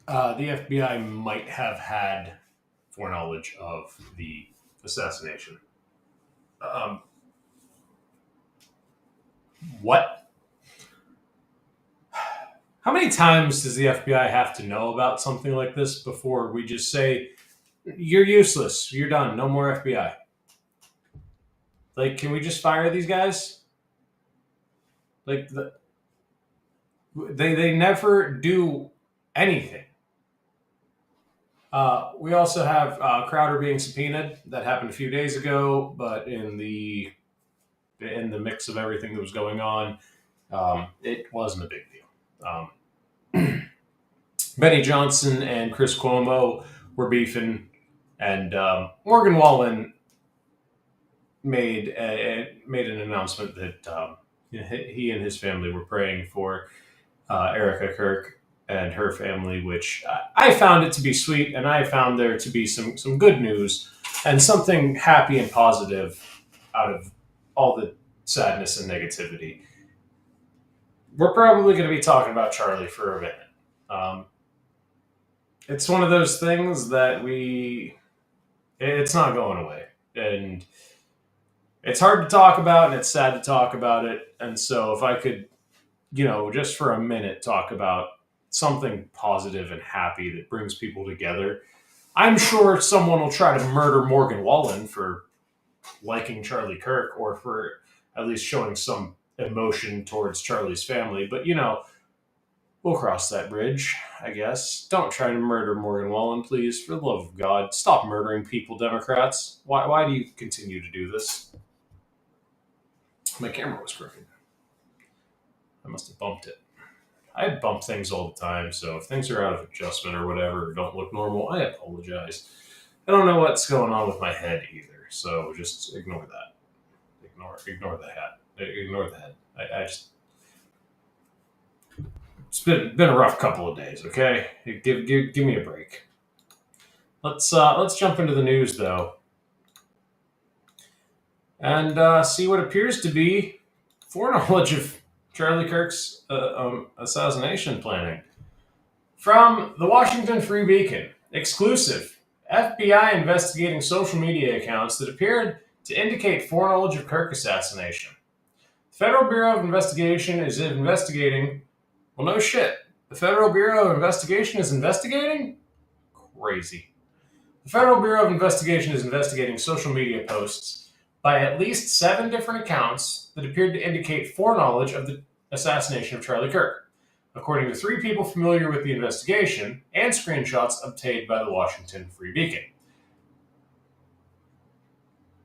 The FBI might have had foreknowledge of the assassination. Um, what? How many times does the FBI have to know about something like this before we just say, you're useless, you're done, no more FBI? Like, can we just fire these guys? Like, they never do anything. We also have Crowder being subpoenaed. That happened a few days ago, but in the mix of everything that was going on, it wasn't a big deal. Benny Johnson and Chris Cuomo were beefing, and Morgan Wallen made an announcement that he and his family were praying for Erica Kirk and her family, which I found it to be sweet, and I found there to be some good news and something happy and positive out of all the sadness and negativity. We're probably going to be talking about Charlie for a minute. It's one of those things that it's not going away, and it's hard to talk about, and it's sad to talk about it. And so, if I could, just for a minute, talk about something positive and happy that brings people together. I'm sure someone will try to murder Morgan Wallen for liking Charlie Kirk or for at least showing some emotion towards Charlie's family. But, we'll cross that bridge, I guess. Don't try to murder Morgan Wallen, please. For the love of God, stop murdering people, Democrats. Why do you continue to do this? My camera was crooked. I must have bumped it. I bump things all the time, so if things are out of adjustment or whatever, or don't look normal, I apologize. I don't know what's going on with my head either, so just ignore that. Ignore the hat. Ignore the head. I just... It's been a rough couple of days, okay? Give me a break. Let's jump into the news, though, and see what appears to be foreknowledge of Charlie Kirk's assassination planning. From the Washington Free Beacon, exclusive. FBI investigating social media accounts that appeared to indicate foreknowledge of Kirk assassination. The Federal Bureau of Investigation is investigating... Well, no shit. The Federal Bureau of Investigation is investigating? Crazy. The Federal Bureau of Investigation is investigating social media posts by at least 7 different accounts that appeared to indicate foreknowledge of the assassination of Charlie Kirk, according to 3 people familiar with the investigation and screenshots obtained by the Washington Free Beacon.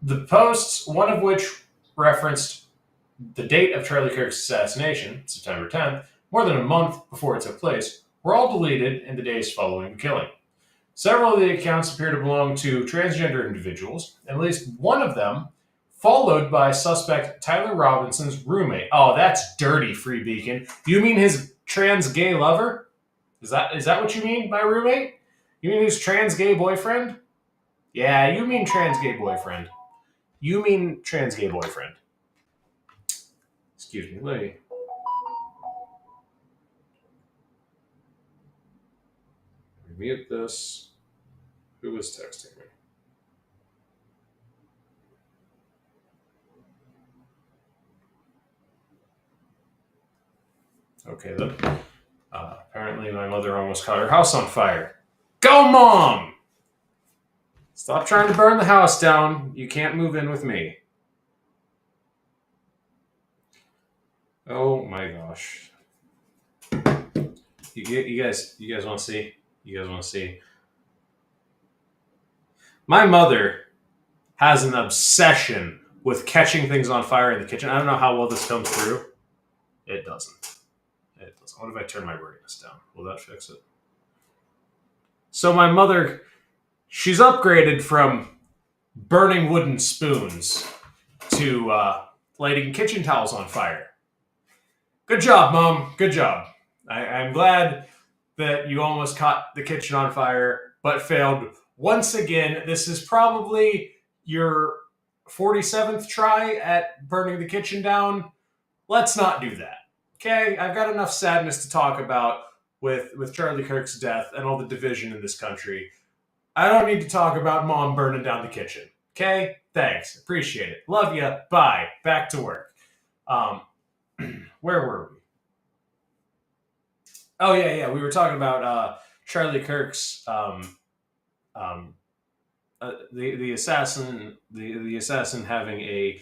The posts, one of which referenced the date of Charlie Kirk's assassination, September 10th, more than a month before it took place, were all deleted in the days following the killing. Several of the accounts appear to belong to transgender individuals, and at least one of them followed by suspect Tyler Robinson's roommate. Oh, that's dirty, Free Beacon. You mean his trans gay lover? Is that what you mean by roommate? You mean his trans gay boyfriend? Yeah, you mean trans gay boyfriend. You mean trans gay boyfriend. Excuse me, let me... mute this. Who was texting me? Okay, then. Apparently my mother almost caught her house on fire. Go, Mom! Stop trying to burn the house down. You can't move in with me. Oh my gosh. You guys want to see? You guys want to see? My mother has an obsession with catching things on fire in the kitchen. I don't know how well this comes through. It doesn't. What if I turn my brightness down? Will that fix it? So my mother, she's upgraded from burning wooden spoons to lighting kitchen towels on fire. Good job, Mom. Good job. I'm glad that you almost caught the kitchen on fire, but failed once again. This is probably your 47th try at burning the kitchen down. Let's not do that. Okay, I've got enough sadness to talk about. with Charlie Kirk's death and all the division in this country, I don't need to talk about mom burning down the kitchen. Okay? Thanks. Appreciate it. Love you. Bye. Back to work. Um, where were we? Oh yeah. We were talking about Charlie Kirk's um, the assassin the assassin having a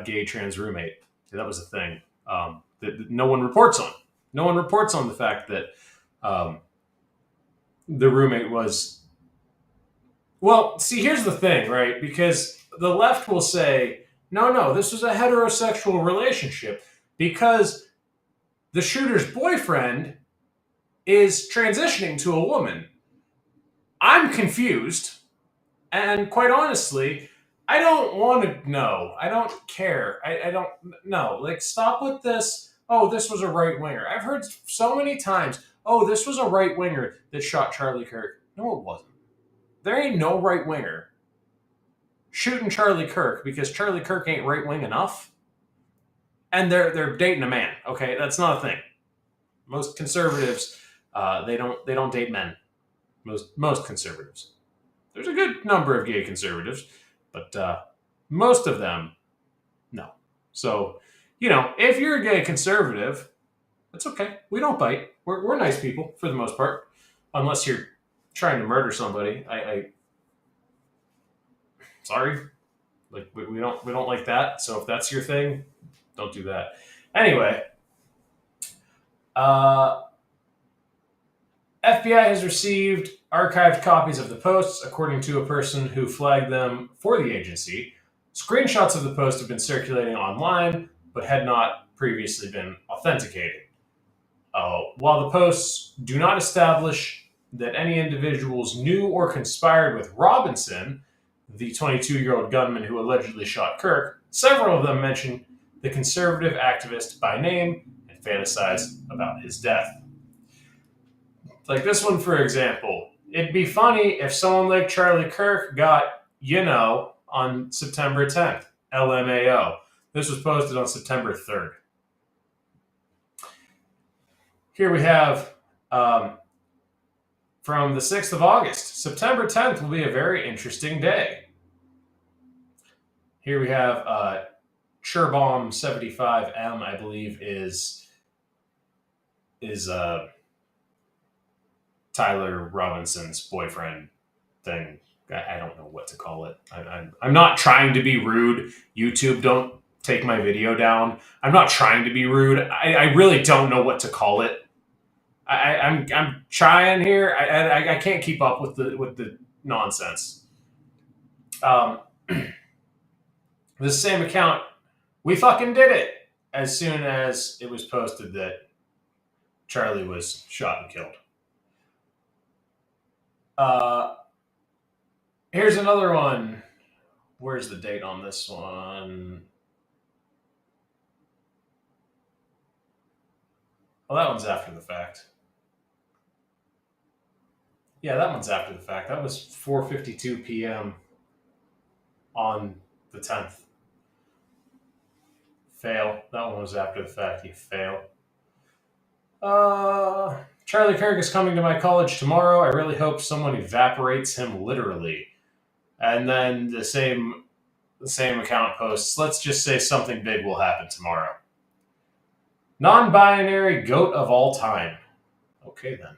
gay trans roommate. That was a thing that no one reports on. No one reports on the fact that um, the roommate was. Well, see, here's the thing, right? Because the left will say, no, this was a heterosexual relationship because the shooter's boyfriend is transitioning to a woman. I'm confused. And quite honestly, I don't want to know. I don't care. I don't know. Like, stop with this. Oh, this was a right winger. I've heard so many times, oh, this was a right winger that shot Charlie Kirk. No, it wasn't. There ain't no right winger shooting Charlie Kirk because Charlie Kirk ain't right wing enough. And they're dating a man. Okay, that's not a thing. Most conservatives, they don't date men. Most conservatives. There's a good number of gay conservatives, but most of them, no. So, if you're a gay conservative, it's okay. We don't bite. We're nice people for the most part, unless you're trying to murder somebody. I sorry, like we don't like that. So if that's your thing, don't do that. Anyway, FBI has received archived copies of the posts, according to a person who flagged them for the agency. Screenshots of the post have been circulating online, but had not previously been authenticated. While the posts do not establish that any individuals knew or conspired with Robinson, the 22-year-old gunman who allegedly shot Kirk, several of them mention the conservative activist by name and fantasize about his death. Like this one, for example, it'd be funny if someone like Charlie Kirk got, on September 10th, LMAO. This was posted on September 3rd. Here we have from the 6th of August. September 10th will be a very interesting day. Here we have Churbomb 75M, I believe, is Tyler Robinson's boyfriend thing. I don't know what to call it. I'm not trying to be rude. YouTube, don't take my video down. I'm not trying to be rude. I really don't know what to call it. I'm trying here. I can't keep up with the nonsense. The same account, we fucking did it as soon as it was posted that Charlie was shot and killed. Here's another one. Where's the date on this one? Well, that one's after the fact. Yeah, that one's after the fact. That was 4:52 p.m. on the 10th. Fail. That one was after the fact. You fail. Charlie Kirk is coming to my college tomorrow. I really hope someone evaporates him literally. And then the same account posts, let's just say something big will happen tomorrow. Non-binary goat of all time. Okay, then.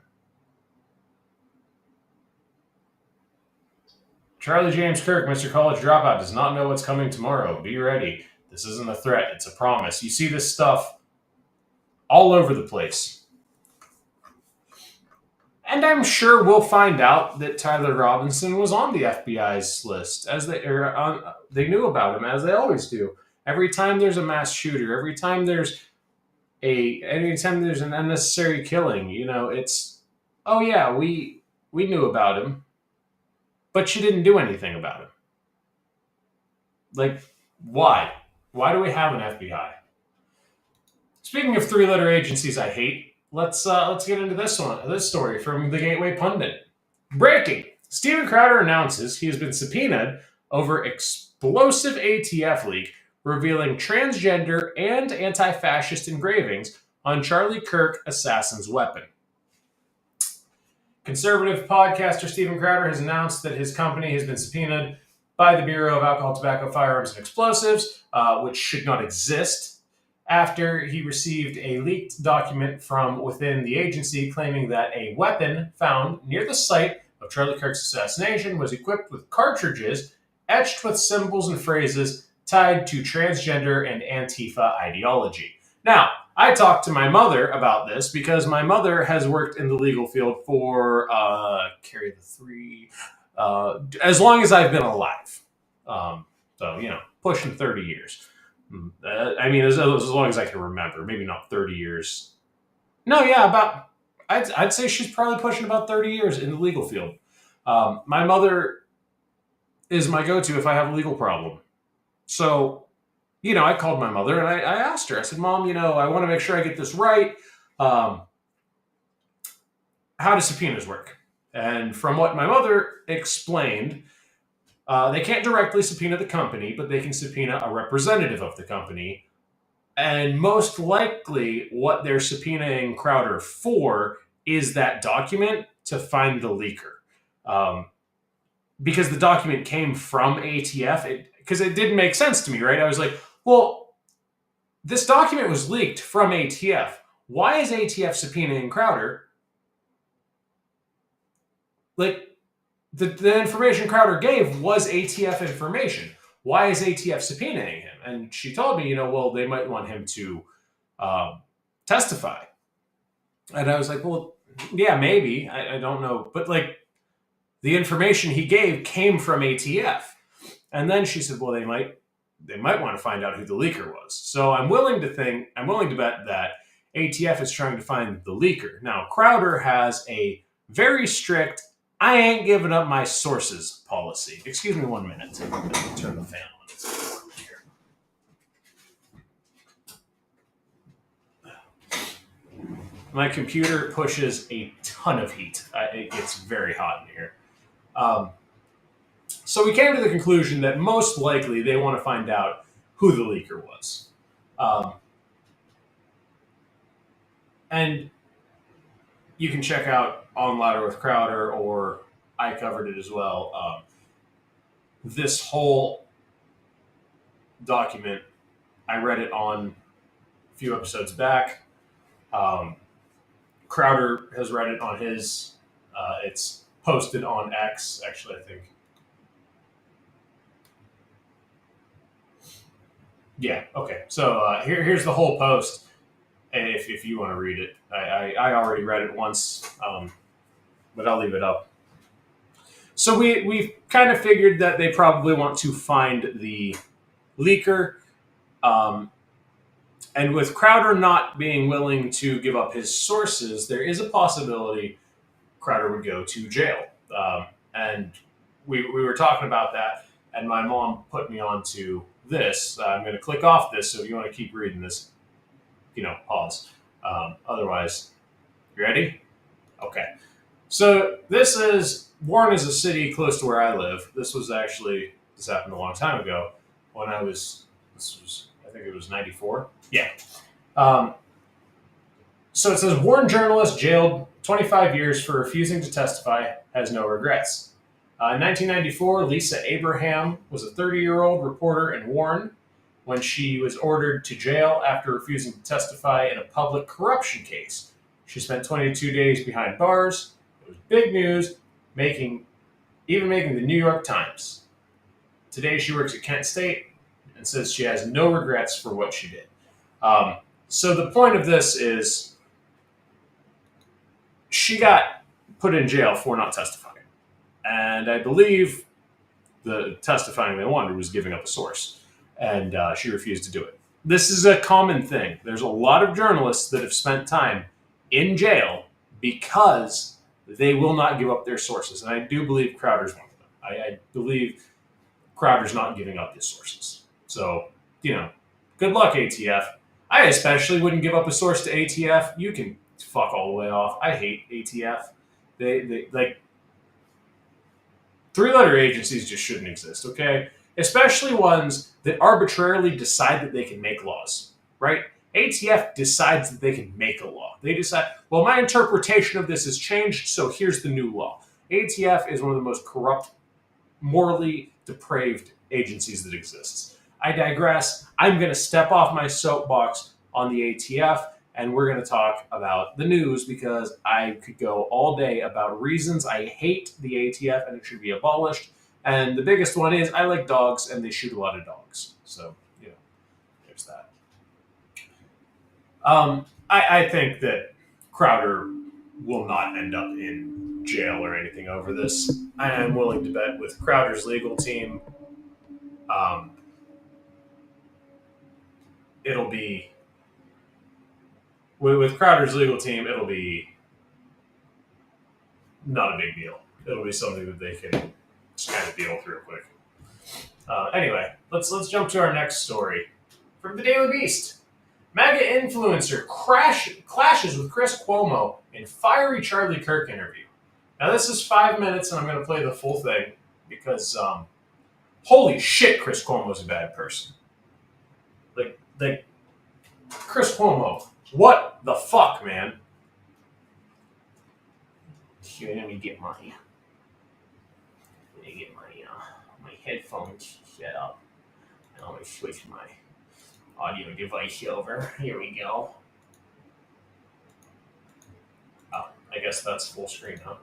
Charlie James Kirk, Mr. College Dropout, does not know what's coming tomorrow. Be ready. This isn't a threat. It's a promise. You see this stuff all over the place. And I'm sure we'll find out that Tyler Robinson was on the FBI's list, as they knew about him, as they always do. Every time there's a mass shooter, every time there's an unnecessary killing, it's, oh yeah, we knew about him, but you didn't do anything about him. Like, why? Why do we have an FBI? Speaking of three-letter agencies I hate, let's get into this story from the Gateway Pundit. Breaking: Steven Crowder announces he has been subpoenaed over explosive ATF leak revealing transgender and anti-fascist engravings on Charlie Kirk assassin's weapon. Conservative podcaster Steven Crowder has announced that his company has been subpoenaed by the Bureau of Alcohol, Tobacco, Firearms, and Explosives, which should not exist, after he received a leaked document from within the agency claiming that a weapon found near the site of Charlie Kirk's assassination was equipped with cartridges etched with symbols and phrases tied to transgender and Antifa ideology. Now, I talked to my mother about this because my mother has worked in the legal field for carry the three as long as I've been alive. So pushing 30 years. I mean, as long as I can remember, maybe not 30 years. No, yeah, about I'd say she's probably pushing about 30 years in the legal field. My mother is my go-to if I have a legal problem. So I called my mother and I asked her, I said, Mom, I want to make sure I get this right. How do subpoenas work? And from what my mother explained, they can't directly subpoena the company, but they can subpoena a representative of the company. And most likely what they're subpoenaing Crowder for is that document to find the leaker. Because the document came from ATF, because it didn't make sense to me, right? I was like, well, this document was leaked from ATF. Why is ATF subpoenaing Crowder? Like, the information Crowder gave was ATF information. Why is ATF subpoenaing him? And she told me, well, they might want him to testify. And I was like, well, yeah, maybe. I don't know. But, the information he gave came from ATF. And then she said, well, they might want to find out who the leaker was. So I'm willing to bet that ATF is trying to find the leaker. Now, Crowder has a very strict, I ain't giving up my sources policy. Excuse me 1 minute. Let me turn the fan on. It's warm here. My computer pushes a ton of heat. It gets very hot in here. So we came to the conclusion that most likely they want to find out who the leaker was. And you can check out On Louder with Crowder, or I covered it as well. This whole document, I read it on a few episodes back. Crowder has read it on his. It's posted on X, actually, I think. Yeah, okay. So here's the whole post, if you want to read it. I already read it once, but I'll leave it up. So we've kind of figured that they probably want to find the leaker, and with Crowder not being willing to give up his sources, there is a possibility Crowder would go to jail. And we were talking about that, and my mom put me on to this. I'm going to click off this, so if you want to keep reading this, pause. Otherwise, you ready? Okay. So this Warren is a city close to where I live. This happened a long time ago when I think it was 94. Yeah. So it says, Warren journalist jailed 25 years for refusing to testify, has no regrets. In 1994, Lisa Abraham was a 30-year-old reporter in Warren when she was ordered to jail after refusing to testify in a public corruption case. She spent 22 days behind bars. It was big news, even making the New York Times. Today, she works at Kent State and says she has no regrets for what she did. So the point of this is she got put in jail for not testifying. And I believe the testifying they wanted was giving up a source. And she refused to do it. This is a common thing. There's a lot of journalists that have spent time in jail because they will not give up their sources. And I do believe Crowder's one of them. I believe Crowder's not giving up his sources. So, good luck, ATF. I especially wouldn't give up a source to ATF. You can fuck all the way off. I hate ATF. They three-letter agencies just shouldn't exist, okay? Especially ones that arbitrarily decide that they can make laws, right? ATF decides that they can make a law. They decide, well, my interpretation of this has changed, so here's the new law. ATF is one of the most corrupt, morally depraved agencies that exists. I digress. I'm going to step off my soapbox on the ATF, and we're going to talk about the news because I could go all day about reasons I hate the ATF and it should be abolished. And the biggest one is I like dogs and they shoot a lot of dogs. So, there's that. I think that Crowder will not end up in jail or anything over this. I am willing to bet with Crowder's legal team, um, it'll be with Crowder's legal team, it'll be not a big deal. It'll be something that they can just kind of deal with real quick. Anyway, let's jump to our next story from the Daily Beast. MAGA influencer clashes with Chris Cuomo in fiery Charlie Kirk interview. Now this is 5 minutes, and I'm going to play the full thing because holy shit, Chris Cuomo's a bad person. Like Chris Cuomo, what the fuck, man? Here, let me get my my headphones set up, and I'm gonna switch my audio device over. Here we go. Oh, I guess that's full screen, huh?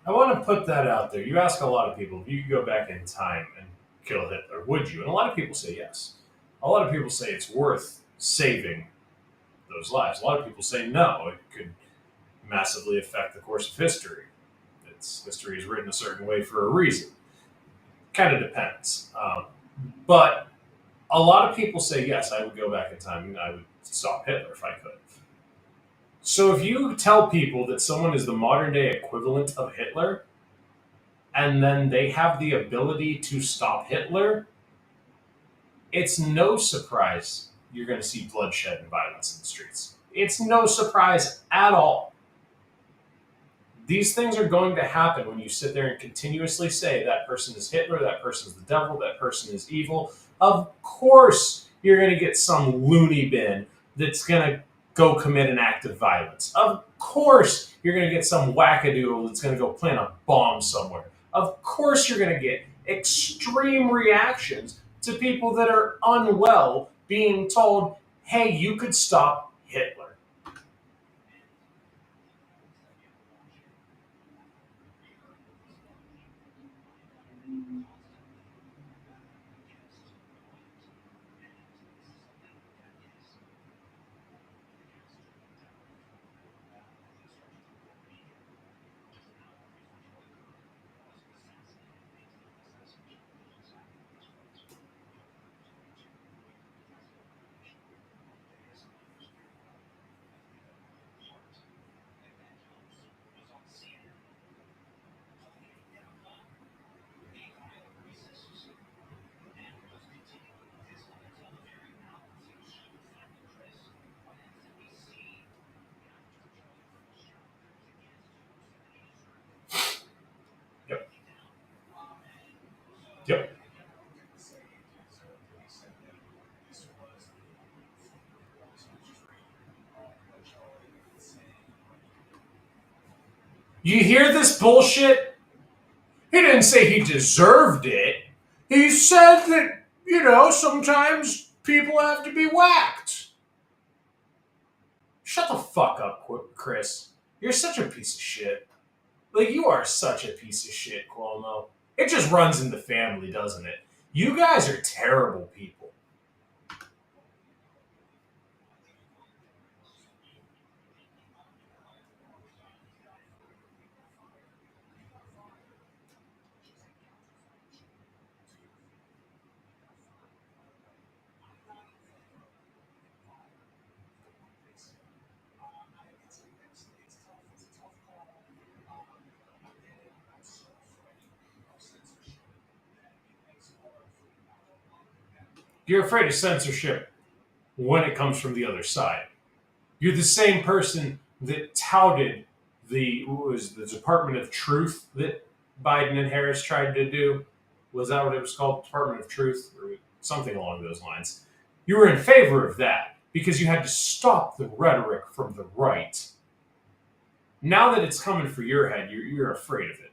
I want to put that out there. You ask a lot of people if you could go back in time and kill Hitler, would you? And a lot of people say yes. A lot of people say it's worth saving those lives. A lot of people say no. It could massively affect the course of history. History is written a certain way for a reason. Kind of depends. But a lot of people say yes. I would go back in time and I would stop Hitler if I could. So if you tell people that someone is the modern day equivalent of Hitler, and then they have the ability to stop Hitler, it's no surprise you're going to see bloodshed and violence in the streets. It's no surprise at all. These things are going to happen when you sit there and continuously say that person is Hitler, that person is the devil, that person is evil. Of course, you're going to get some loony bin that's going to go commit an act of violence. Of course, you're going to get some wackadoodle that's going to go plant a bomb somewhere. Of course, you're going to get extreme reactions to people that are unwell being told, hey, you could stop Hitler. Yep. You hear this bullshit? He didn't say he deserved it. He said that, sometimes people have to be whacked. Shut the fuck up, Chris. You're such a piece of shit. Like, you are such a piece of shit, Cuomo. It just runs in the family, doesn't it? You guys are terrible people. You're afraid of censorship when it comes from the other side. You're the same person that touted the Department of Truth that Biden and Harris tried to do. Was that what it was called? Department of Truth or something along those lines. You were in favor of that because you had to stop the rhetoric from the right. Now that it's coming for your head, you're afraid of it.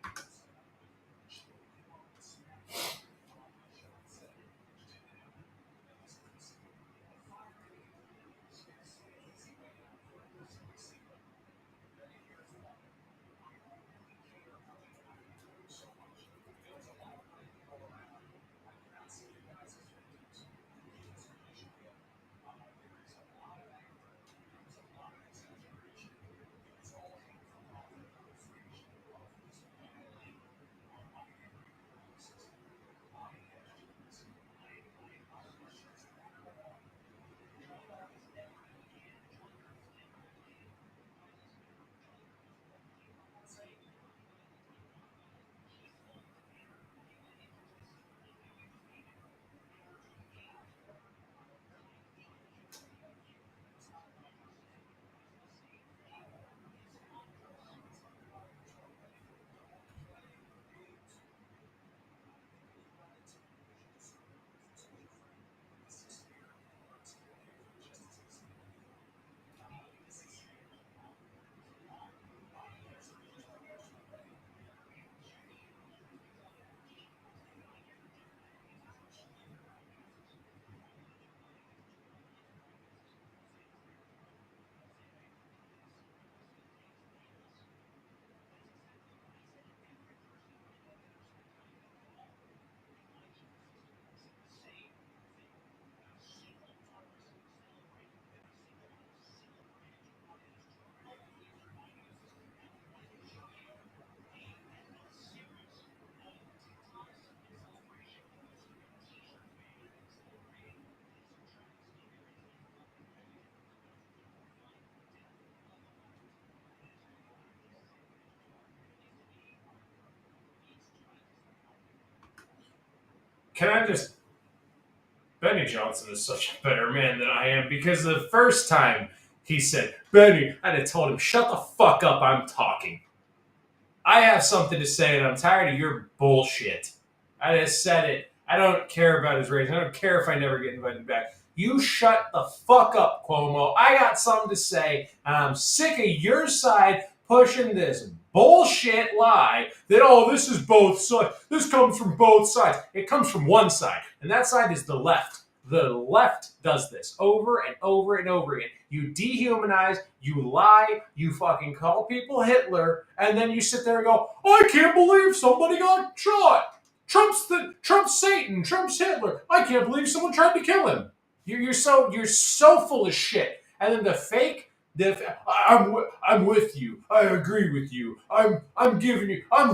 Can I just Benny Johnson is such a better man than I am because the first time he said, Benny, I'd have told him, shut the fuck up, I'm talking. I have something to say and I'm tired of your bullshit. I just said it. I don't care about his race. I don't care if I never get invited back. You shut the fuck up, Cuomo. I got something to say, and I'm sick of your side pushing this bullshit lie that, oh, this is both sides. This comes from both sides. It comes from one side, and that side is the left. The left does this over and over and over again. You dehumanize, you lie, you fucking call people Hitler, and then you sit there and go, I can't believe somebody got shot. Trump's Satan, Trump's Hitler. I can't believe someone tried to kill him. You're so full of shit. And then the fake, I'm with you. I agree with you. I'm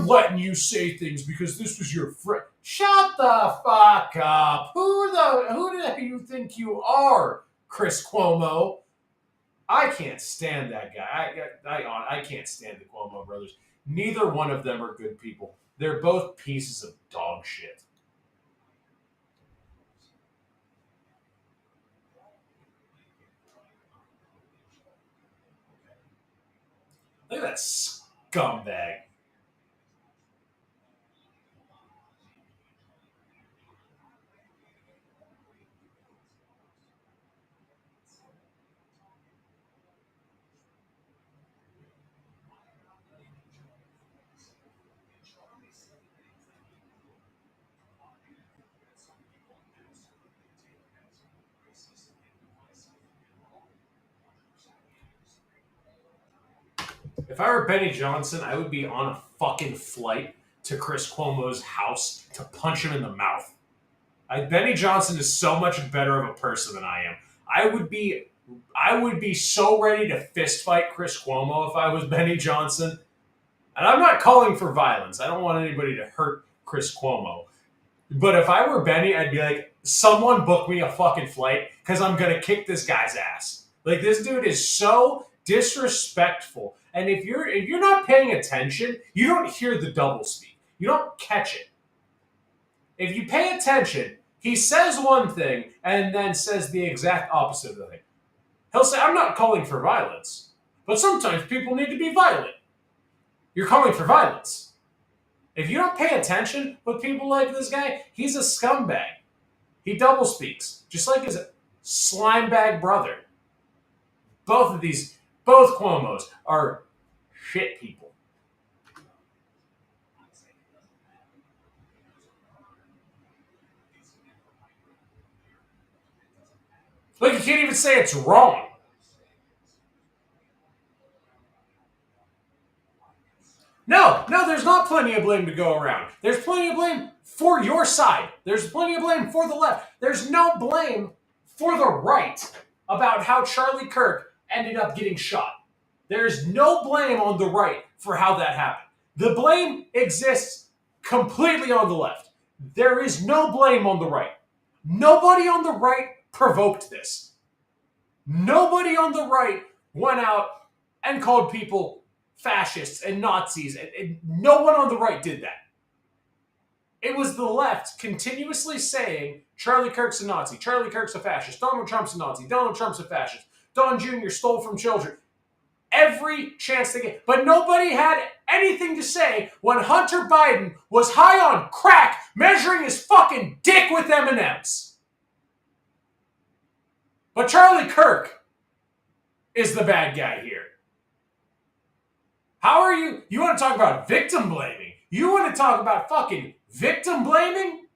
letting you say things because this was your friend. Shut the fuck up. Who do you think you are, Chris Cuomo? I can't stand that guy. I can't stand the Cuomo brothers. Neither one of them are good people. They're both pieces of dog shit. Look at that scumbag. If I were Benny Johnson, I would be on a fucking flight to Chris Cuomo's house to punch him in the mouth. Benny Johnson is so much better of a person than I am. I would be so ready to fist fight Chris Cuomo if I was Benny Johnson. And I'm not calling for violence. I don't want anybody to hurt Chris Cuomo. But if I were Benny, I'd be like, someone book me a fucking flight because I'm going to kick this guy's ass. Like, this dude is so disrespectful. And if you're not paying attention, you don't hear the doublespeak. You don't catch it. If you pay attention, he says one thing and then says the exact opposite of the thing. He'll say, I'm not calling for violence, but sometimes people need to be violent. You're calling for violence. If you don't pay attention with people like this guy, he's a scumbag. He doublespeaks, just like his slimebag brother. Both Cuomos are shit people. Like, you can't even say it's wrong. No, there's not plenty of blame to go around. There's plenty of blame for your side. There's plenty of blame for the left. There's no blame for the right about how Charlie Kirk ended up getting shot. There's no blame on the right for how that happened. The blame exists completely on the left. There is no blame on the right. Nobody on the right provoked this. Nobody on the right went out and called people fascists and Nazis. And no one on the right did that. It was the left continuously saying, Charlie Kirk's a Nazi, Charlie Kirk's a fascist, Donald Trump's a Nazi, Donald Trump's a fascist, Don Jr. stole from children. Every chance they get. But nobody had anything to say when Hunter Biden was high on crack measuring his fucking dick with M&Ms. But Charlie Kirk is the bad guy here. How are you? You want to talk about victim blaming? You want to talk about fucking victim blaming?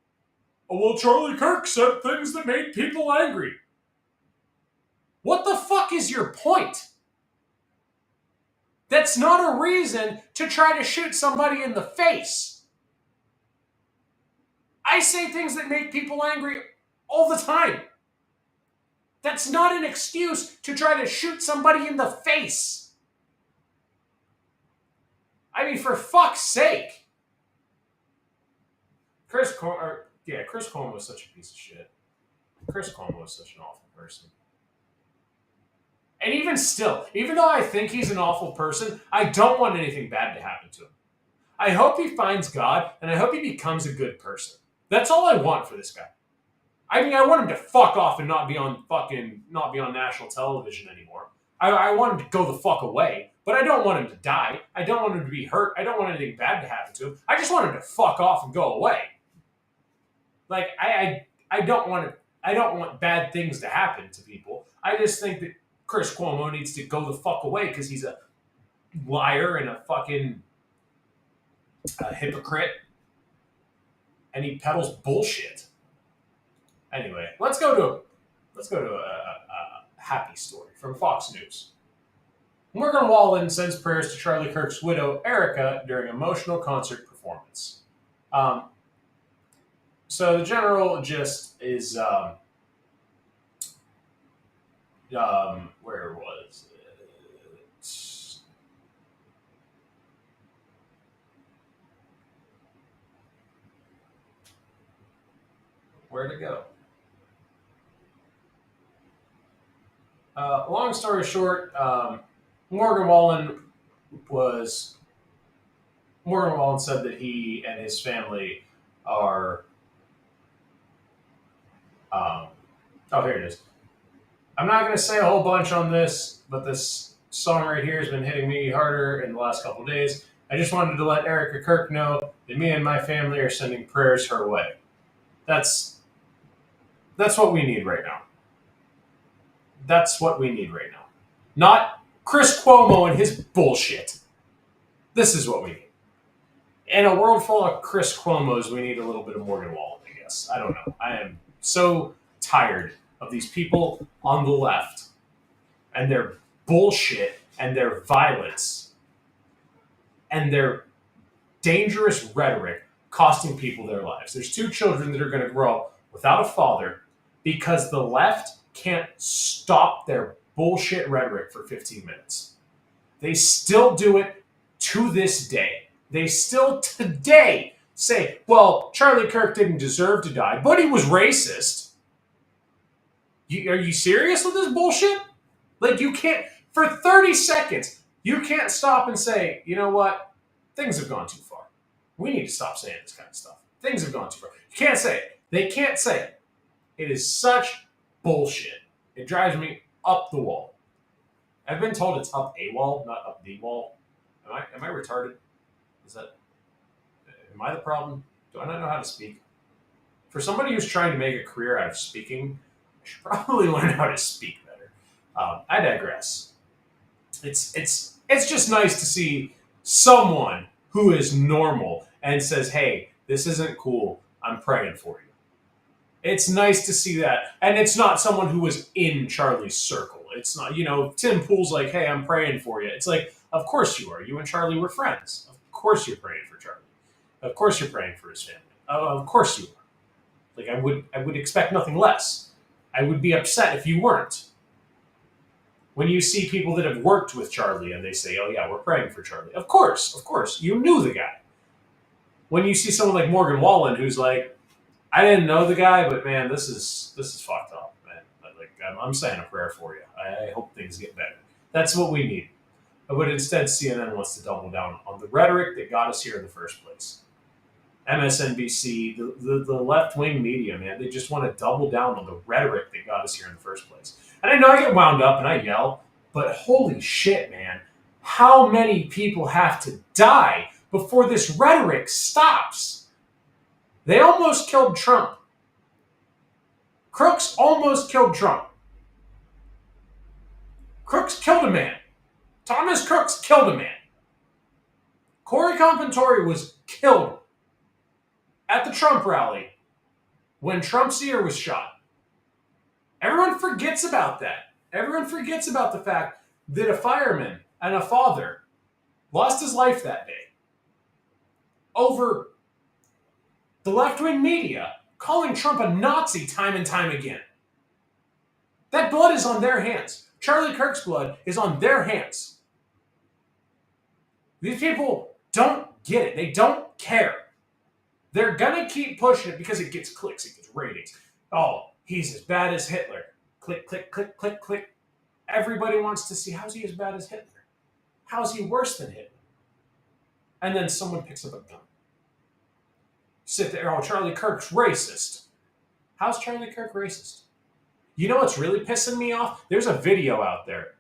Oh, well, Charlie Kirk said things that made people angry. What the fuck is your point? That's not a reason to try to shoot somebody in the face. I say things that make people angry all the time. That's not an excuse to try to shoot somebody in the face. I mean, for fuck's sake. Chris Cuomo is such a piece of shit. Chris Cuomo is such an awful person. And even still, even though I think he's an awful person, I don't want anything bad to happen to him. I hope he finds God, and I hope he becomes a good person. That's all I want for this guy. I mean, I want him to fuck off and not be on national television anymore. I want him to go the fuck away, but I don't want him to die. I don't want him to be hurt. I don't want anything bad to happen to him. I just want him to fuck off and go away. Like, I don't want bad things to happen to people. I just think that Chris Cuomo needs to go the fuck away because he's a liar and a fucking hypocrite, and he peddles bullshit. Anyway, let's go to a happy story from Fox News. Morgan Wallen sends prayers to Charlie Kirk's widow Erica during emotional concert performance. So the general gist is, where was it? Where'd it go? Long story short, Morgan Wallen said that he and his family are. Here it is. I'm not going to say a whole bunch on this, but this song right here has been hitting me harder in the last couple of days. I just wanted to let Erica Kirk know that me and my family are sending prayers her way. That's what we need right now. That's what we need right now. Not Chris Cuomo and his bullshit. This is what we need. In a world full of Chris Cuomos, we need a little bit of Morgan Wallen, I guess. I don't know. I am so tired of these people on the left and their bullshit and their violence. and their dangerous rhetoric costing people their lives. There's 2 children that are going to grow up without a father because the left can't stop their bullshit rhetoric for 15 minutes. They still do it to this day. They still today say, well, Charlie Kirk didn't deserve to die, but he was racist. Are you serious with this bullshit? Like, you can't, for 30 seconds, you can't stop and say, you know what? Things have gone too far. We need to stop saying this kind of stuff. Things have gone too far. You can't say it. They can't say it. It is such bullshit. It drives me up the wall. I've been told it's up a wall, not up the wall. Am I retarded? Am I the problem? Do I not know how to speak? For somebody who's trying to make a career out of speaking, I should probably learn how to speak better. I digress. It's just nice to see someone who is normal and says, hey, this isn't cool. I'm praying for you. It's nice to see that. And it's not someone who was in Charlie's circle. It's not, Tim Pool's like, hey, I'm praying for you. It's like, of course you are. You and Charlie were friends. Of course you're praying for Charlie. Of course you're praying for his family. Of course you are. Like, I would expect nothing less. I would be upset if you weren't. When you see people that have worked with Charlie and they say, oh yeah, we're praying for Charlie. Of course, you knew the guy. When you see someone like Morgan Wallen who's like, I didn't know the guy, but man, this is fucked up, man. Like, I'm saying a prayer for you. I hope things get better. That's what we need. But instead, CNN wants to double down on the rhetoric that got us here in the first place. MSNBC, the left-wing media, man, they just want to double down on the rhetoric that got us here in the first place. And I know I get wound up and I yell, but holy shit, man. How many people have to die before this rhetoric stops? They almost killed Trump. Crooks almost killed Trump. Crooks killed a man. Thomas Crooks killed a man. Corey Compentori was killed at the Trump rally when Trump's ear was shot. Everyone forgets about that. Everyone forgets about the fact that a fireman and a father lost his life that day over the left-wing media calling Trump a Nazi time and time again. That blood is on their hands. Charlie Kirk's blood is on their hands. These people don't get it. They don't care. They're going to keep pushing it because it gets clicks, it gets ratings. Oh, he's as bad as Hitler. Click, click, click, click, click. Everybody wants to see, how's he as bad as Hitler? How's he worse than Hitler? And then someone picks up a gun. Sit there, oh, Charlie Kirk's racist. How's Charlie Kirk racist? You know what's really pissing me off? There's a video out there.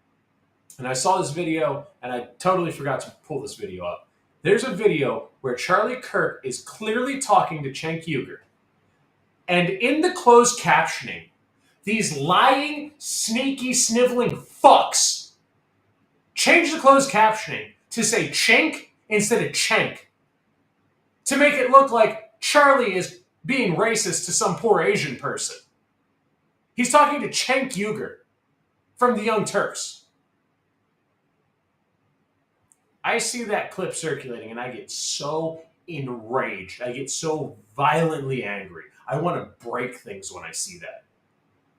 And I saw this video, and I totally forgot to pull this video up. There's a video where Charlie Kirk is clearly talking to Cenk Uygur. And in the closed captioning, these lying, sneaky, sniveling fucks change the closed captioning to say Cenk instead of Cenk. To make it look like Charlie is being racist to some poor Asian person. He's talking to Cenk Uygur from the Young Turks. I see that clip circulating and I get so enraged. I get so violently angry. I want to break things when I see that.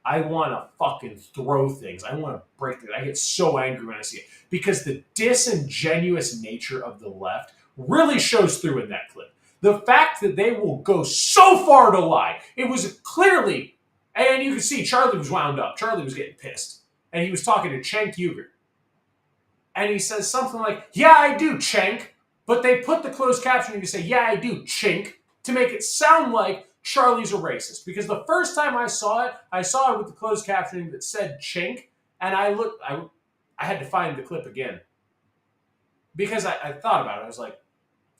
I want to fucking throw things. I want to break things. I get so angry when I see it. Because the disingenuous nature of the left really shows through in that clip. The fact that they will go so far to lie. It was clearly, and you can see Charlie was wound up. Charlie was getting pissed. And he was talking to Cenk Uygur. And he says something like, yeah, I do, Cenk. But they put the closed captioning to say, yeah, I do, Cenk, to make it sound like Charlie's a racist. Because the first time I saw it with the closed captioning that said Cenk. And I had to find the clip again. Because I thought about it. I was like,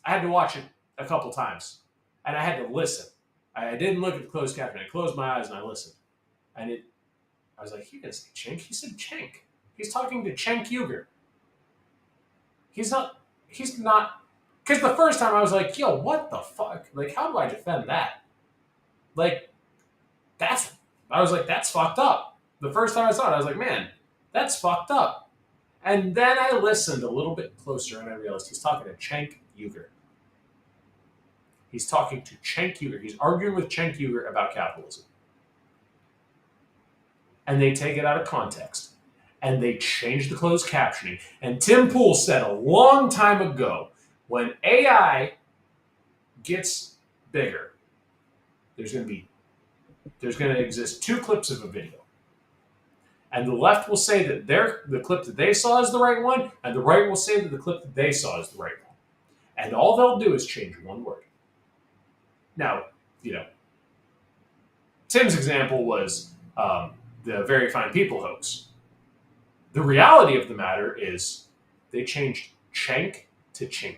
I had to watch it a couple times. And I had to listen. I didn't look at the closed captioning. I closed my eyes and I listened. And I was like, he didn't say Cenk. He said Cenk. He's talking to Cenk Uygur. He's not, because the first time I was like, yo, what the fuck? Like, how do I defend that? Like, that's fucked up. The first time I saw it, I was like, man, that's fucked up. And then I listened a little bit closer and I realized he's talking to Cenk Uygur. He's talking to Cenk Uygur. He's arguing with Cenk Uygur about capitalism. And they take it out of context. And they change the closed captioning. And Tim Pool said a long time ago, when AI gets bigger, there's going to exist two clips of a video. And the left will say that the clip that they saw is the right one, and the right will say that the clip that they saw is the right one. And all they'll do is change one word. Now, Tim's example was the Very Fine People hoax. The reality of the matter is they changed Cenk to Chink.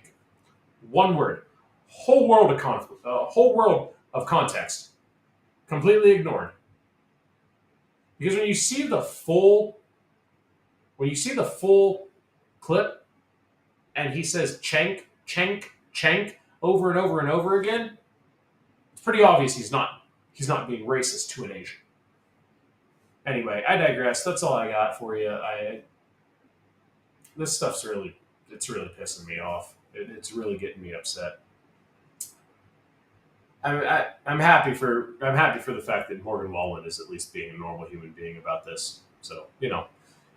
One word. Whole world of conflict, whole world of context. Completely ignored. Because when you see the full clip and he says Cenk, Cenk, Cenk over and over and over again, it's pretty obvious he's not being racist to an Asian. Anyway, I digress. That's all I got for you. This stuff's really pissing me off. It's really getting me upset. I'm happy for the fact that Morgan Wallen is at least being a normal human being about this. So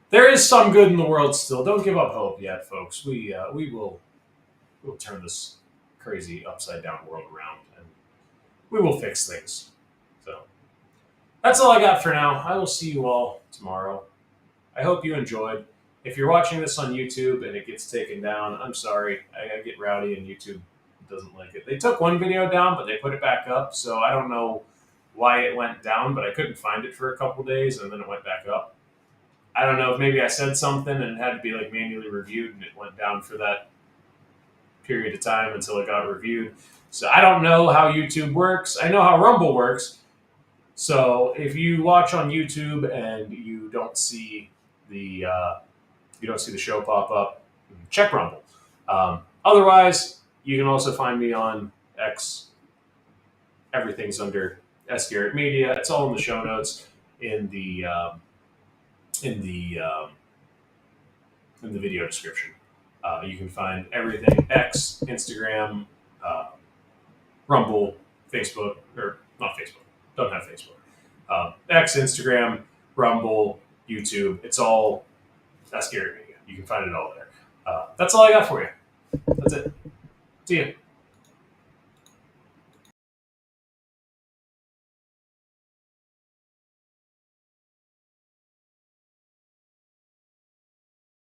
there is some good in the world still. Don't give up hope yet, folks. We'll turn this crazy upside down world around, and we will fix things. So that's all I got for now. I will see you all tomorrow. I hope you enjoyed. If you're watching this on YouTube and it gets taken down, I'm sorry. I get rowdy and YouTube doesn't like it. They took one video down, but they put it back up, so I don't know why it went down, but I couldn't find it for a couple days, and then it went back up. I don't know if maybe I said something and it had to be manually reviewed, and it went down for that period of time until it got reviewed. So I don't know how YouTube works. I know how Rumble works. So if you watch on YouTube and you don't see the show pop up, check Rumble. Otherwise, you can also find me on X. Everything's under sgarrettmedia. It's all in the show notes in the video description. You can find everything: X, Instagram, Rumble, Facebook, or not Facebook. Don't have Facebook. X, Instagram, Rumble, YouTube. It's all sgarrettmedia. You can find it all there. That's all I got for you. That's it. See you.